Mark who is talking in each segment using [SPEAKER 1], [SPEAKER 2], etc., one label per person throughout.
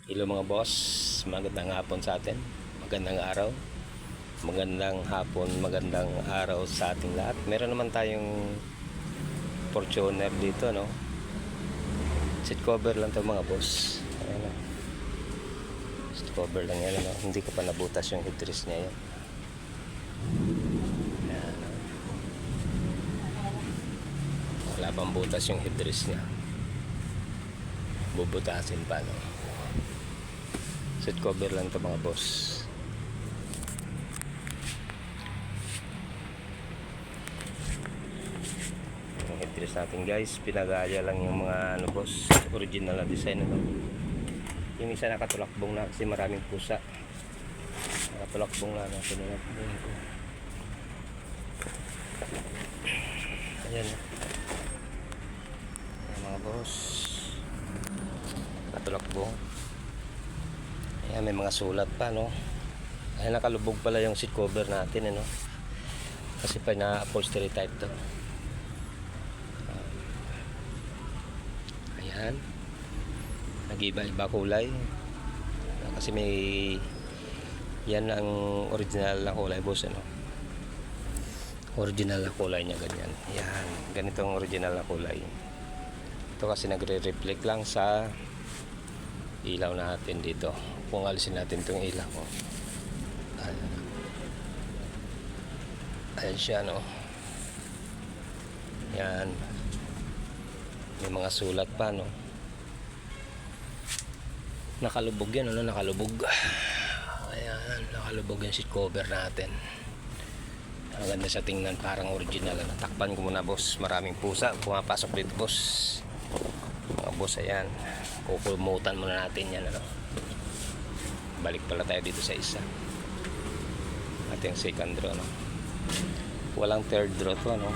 [SPEAKER 1] Hello mga boss, magandang hapon sa atin, magandang araw, magandang hapon, magandang araw sa ating lahat. Meron naman tayong Fortuner dito, no? Seat cover lang to mga boss. Ayan, seat cover lang yan, no? Hindi ko pa nabutas yung headrest niya yan. Ayan, no? Wala pang butas yung headrest niya. Bubutasin pa, no? Seat cover lang to mga boss. Yung headrest natin guys, pinagaya lang yung mga ano boss, original na design ano. Yung isa nakatulakbong na kasi maraming pusa. Nakatulakbong na natin na ko. Ayan. Ayan mga boss. Nakatulakbong. Ayan, may mga sulat pa, no? Ayan, nakalubog pala yung seat cover natin, ano? Kasi pa na-upholstery type to. Ayan. Nag-iba-iba kulay. Kasi may... Yan ang original na kulay, boss, ano? Original na kulay niya, ganyan. Ayan, ganito ang original na kulay. Ito kasi nagre-reflect lang sa ilaw natin dito. Kung alisin natin itong ilaw, ayan. Ayan siya, no? Yan. May mga sulat pa, no? Nakalubog yan, ano? Nakalubog. Ayan, nakalubog yung seat cover natin. Ang ganda sa tingnan, parang original, ano? Takpan ko muna, boss. Maraming pusa pumapasok dito, boss. Mga boss, ayan. Kukumutan muna natin yan, ano? Balik pala tayo dito sa isa. At yung second row, no? Walang third row to, no?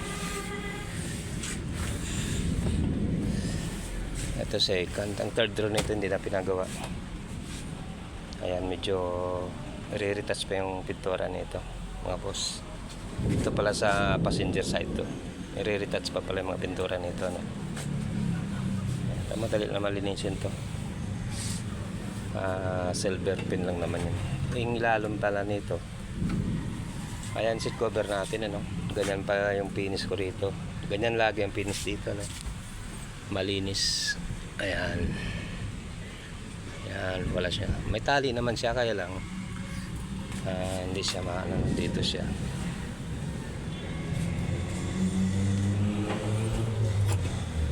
[SPEAKER 1] Ito second. Ang third row nito hindi na pinagawa. Ayan, medyo re-retouch pa yung pintura nito, mga boss. Ito pala sa passenger side to. Re-retouch pa pala yung mga pintura nito, no? Madali na malinisin to. Silver pin lang naman yun. Yung lalong pala nito, ayan, seat cover natin, ano? Ganyan pa yung finish ko rito. Ganyan lagi ang finish dito, no? Malinis. Ayan. Ayan, wala siya. May tali naman siya, kaya lang hindi siya maano. Dito siya.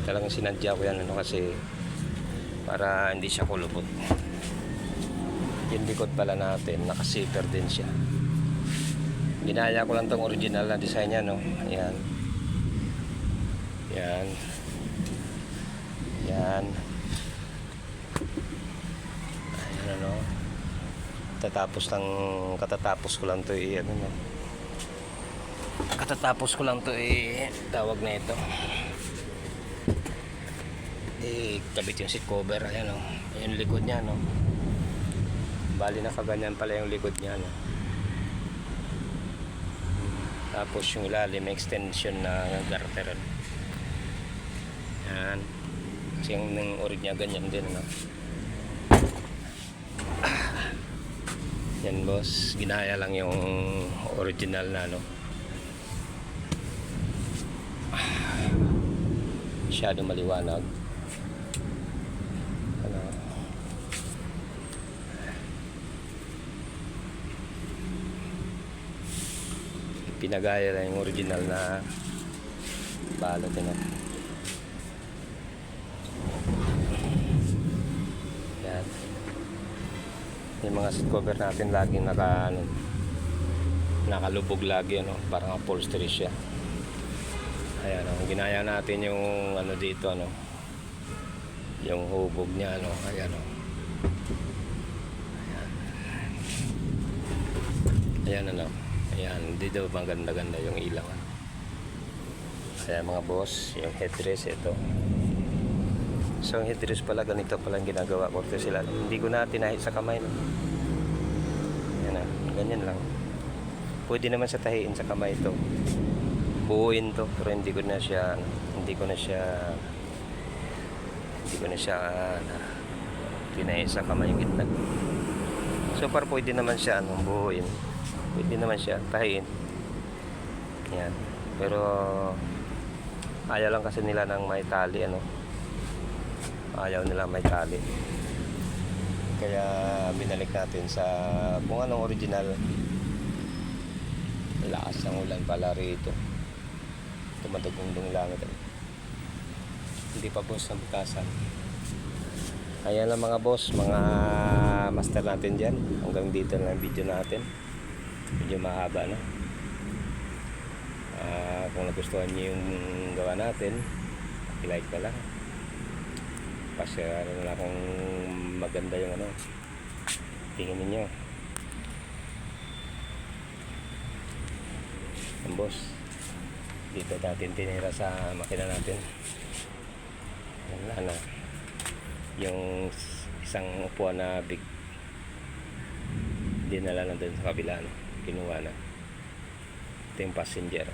[SPEAKER 1] Talagang sinadya ko yan, ano, kasi para hindi siya kulubot. Yung likod pala natin, naka-zipper din siya. Ginaya ko lang tong original na design niya, no? Ayan. Yan. Yan. Ayan, ano. Katatapos ko lang to ano, no? Katatapos ko lang to tawag na ito. Kabit yung seat cover, ayan, no? Ayan yung likod niya, no? Bali nakaganyan pala yung likod niya, no? Tapos yung ilalim may extension na garter. Yan. Kasi yung orig niya ganyan din, no? Yan boss, ginaya lang yung original na, no? Masyado maliwanag. Ano? Pinagaya lang yung original na balot, no? Yan. Yung mga seat cover natin laging nakalubog lagi, ano? Parang upholstery siya. Ayan, no? Ginaya natin yung ano dito, ano? Yung hubog niya, ano? Ayan, no? Ayan. Ayan, ano? Ayan, dito maganda-ganda yung ilaw. Kaya mga boss, yung headrest ito. So yung headrest pala ganito pala ang ginagawa ko sila. Hindi ko na tinahit sa kamay, no? Ayan na, ganyan lang. Pwede naman sa tahiin sa kamay ito. Buuin to, pero hindi ko na siya Tinaisa kamay yung gitna. So far pwede naman siya buuin. Pwede naman siya tahiin. Yan. Pero ayaw lang kasi nila ng may tali Ayaw nila may tali. Kaya binalik natin sa kung anong original. Lakas ng ulan pala rito. Tumadugong-dung langit. Hindi pa boss ang butasan. Ayan lang mga boss, mga master natin dyan. Hanggang dito na ang video natin. Medyo mahaba na. Kung nagustuhan nyo yung gawa natin, i-like na lang. Pa-share na lang kung maganda yung tingin ninyo. Ang boss, dito natin tinira sa makina natin. Wala na. Yung isang upuan na big dinala na dun sa kabila kinuha na. Ito yung passenger,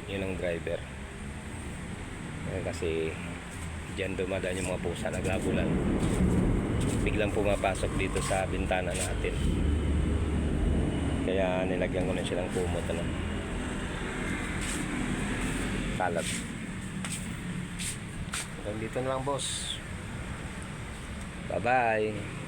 [SPEAKER 1] yun ang driver. Kasi dyan dumadaan yung mga pusa, naglabulan, biglang pumapasok dito sa bintana natin, kaya nilagyan ko na silang kumot kalat. Hanggang dito na lang boss. Bye bye.